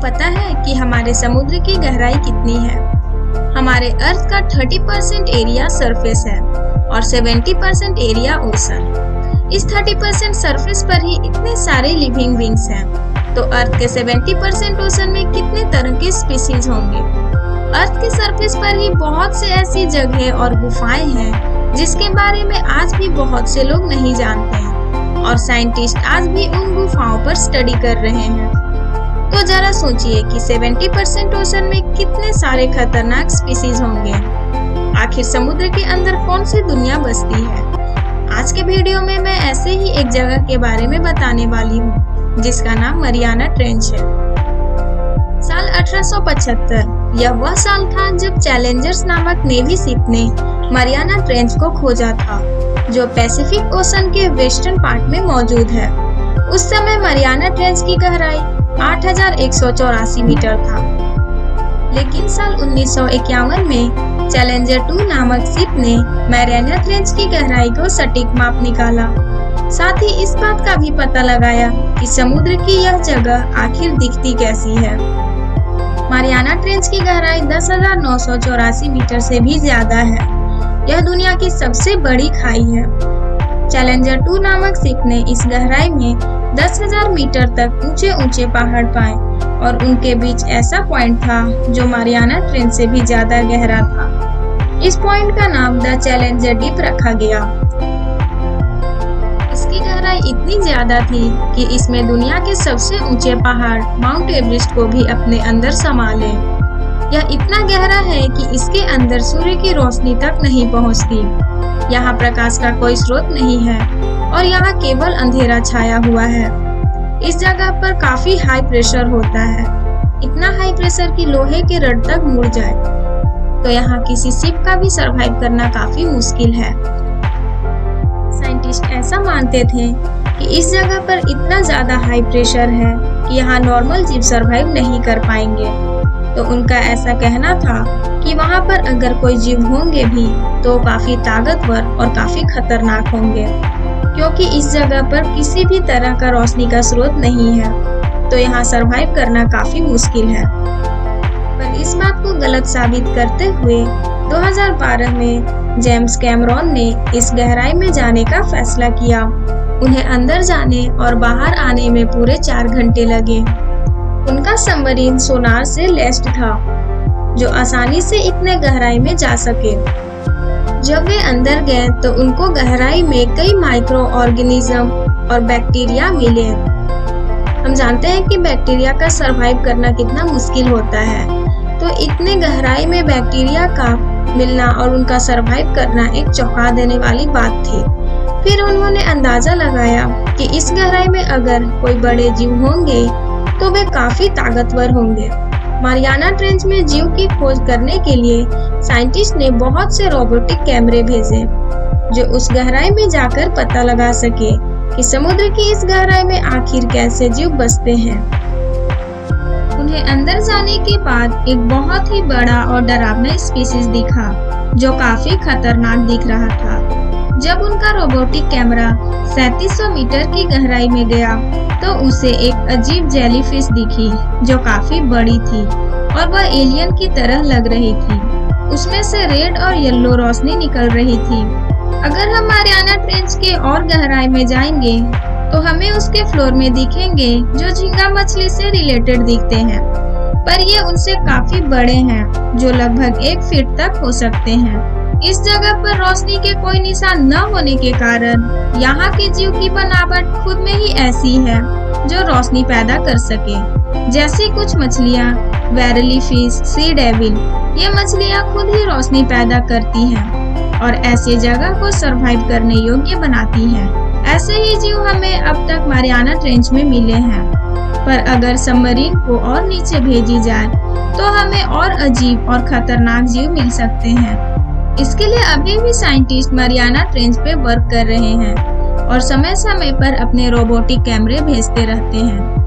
पता है कि हमारे समुद्र की गहराई कितनी है? हमारे अर्थ का 30% एरिया सरफेस है और 70% एरिया ओशन। इस 30% सरफेस पर ही इतने सारे लिविंग बींग्स हैं, तो अर्थ के 70% ओशन में कितने तरह के स्पीसीज होंगे? अर्थ के सरफेस पर ही बहुत से ऐसी जगह और गुफाएं हैं जिसके बारे में आज भी बहुत से लोग नहीं जानते हैं और साइंटिस्ट आज भी उन गुफाओं पर स्टडी कर रहे हैं। तो जरा सोचिए कि 70% ओशन में कितने सारे खतरनाक स्पीसीज होंगे। आखिर समुद्र के अंदर कौन सी दुनिया बसती है? आज के वीडियो में मैं ऐसे ही एक जगह के बारे में बताने वाली हूँ जिसका नाम मरियाना ट्रेंच है। साल 1875 यह वह साल था जब चैलेंजर्स नामक नेवी शिप ने मरियाना ट्रेंच को खोजा था, जो पैसिफिक ओशन के वेस्टर्न पार्ट में मौजूद है। उस समय मरियाना ट्रेंच की गहराई 8,184 मीटर था, लेकिन साल 1951 में चैलेंजर 2 नामक शिप ने मरियाना ट्रेंच की गहराई को सटीक माप निकाला। साथ ही इस बात का भी पता लगाया कि समुद्र की यह जगह आखिर दिखती कैसी है। मरियाना ट्रेंच की गहराई 10,984 मीटर से भी ज्यादा है। यह दुनिया की सबसे बड़ी खाई है। चैलेंजर 2 नामक शिप ने इस गहराई में 10,000 मीटर तक ऊंचे ऊंचे पहाड़ पाए और उनके बीच ऐसा पॉइंट था जो मरियाना ट्रेंच से भी ज्यादा गहरा था। इस पॉइंट का नाम द चैलेंजर डीप रखा गया। इसकी गहराई इतनी ज्यादा थी कि इसमें दुनिया के सबसे ऊंचे पहाड़ माउंट एवरेस्ट को भी अपने अंदर समा ले। यह इतना गहरा है कि इसके अंदर सूर्य की रोशनी तक नहीं पहुंचती। यहाँ प्रकाश का कोई स्रोत नहीं है और यहाँ केवल अंधेरा छाया हुआ है। इस जगह पर काफी हाई प्रेशर होता है, इतना हाई प्रेशर कि लोहे के रड तक मुड़ जाए, तो यहाँ किसी शिप का भी सरवाइव करना काफी मुश्किल है। साइंटिस्ट ऐसा मानते थे कि इस जगह पर इतना ज्यादा हाई प्रेशर है कि यहाँ नॉर्मल जीव सरवाइव नहीं कर पाएंगे, तो उनका ऐसा कहना था कि वहाँ पर अगर कोई जीव होंगे भी तो काफी ताकतवर और काफी खतरनाक होंगे, क्योंकि इस जगह पर किसी भी तरह का रोशनी का स्रोत नहीं है, तो यहाँ सरवाइव करना काफी मुश्किल है। पर इस बात को गलत साबित करते हुए 2012 में जेम्स कैमरॉन ने इस गहराई में जाने का फैसला किया। उन्हें अंदर जाने और बाहर आने में पूरे 4 घंटे लगे। उनका सबमरीन सोनार से लैस्ड था, जो आसानी से इतने गहराई में जा सके। जब वे अंदर गए तो उनको गहराई में कई माइक्रो ऑर्गेनिज्म और बैक्टीरिया मिले। हम जानते हैं कि बैक्टीरिया का सरवाइव करना कितना मुश्किल होता है, तो इतने गहराई में बैक्टीरिया का मिलना और उनका सरवाइव करना एक चौंका देने वाली बात थी। फिर उन्होंने अंदाजा लगाया कि इस गहराई में अगर कोई बड़े जीव होंगे तो वे काफी ताकतवर होंगे। मरियाना ट्रेंच में जीव की खोज करने के लिए साइंटिस्ट ने बहुत से रोबोटिक कैमरे भेजे, जो उस गहराई में जाकर पता लगा सके कि समुद्र की इस गहराई में आखिर कैसे जीव बसते हैं। उन्हें अंदर जाने के बाद एक बहुत ही बड़ा और डरावना स्पीशीज दिखा, जो काफी खतरनाक दिख रहा था। जब उनका रोबोटिक कैमरा 3700 मीटर की गहराई में गया तो उसे एक अजीब जेलीफिश दिखी, जो काफी बड़ी थी और वह एलियन की तरह लग रही थी। उसमें से रेड और येलो रोशनी निकल रही थी। अगर हम मरियाना ट्रेंच के और गहराई में जाएंगे तो हमें उसके फ्लोर में दिखेंगे जो झींगा मछली से रिलेटेड दिखते हैं, पर ये उनसे काफी बड़े हैं, जो लगभग 1 फीट तक हो सकते हैं। इस जगह पर रोशनी के कोई निशान न होने के कारण यहाँ के जीव की बनावट खुद में ही ऐसी है जो रोशनी पैदा कर सके। जैसे कुछ मछलियाँ, वैरली फिश, सी डेविल, ये मछलियाँ खुद ही रोशनी पैदा करती हैं और ऐसी जगह को सरवाइव करने योग्य बनाती हैं। ऐसे ही जीव हमें अब तक मरियाना ट्रेंच में मिले हैं, पर अगर सबमरीन को और नीचे भेजी जाए तो हमें और अजीब और खतरनाक जीव मिल सकते हैं। इसके लिए अभी भी साइंटिस्ट मरियाना ट्रेंच पे वर्क कर रहे हैं और समय समय पर अपने रोबोटिक कैमरे भेजते रहते हैं।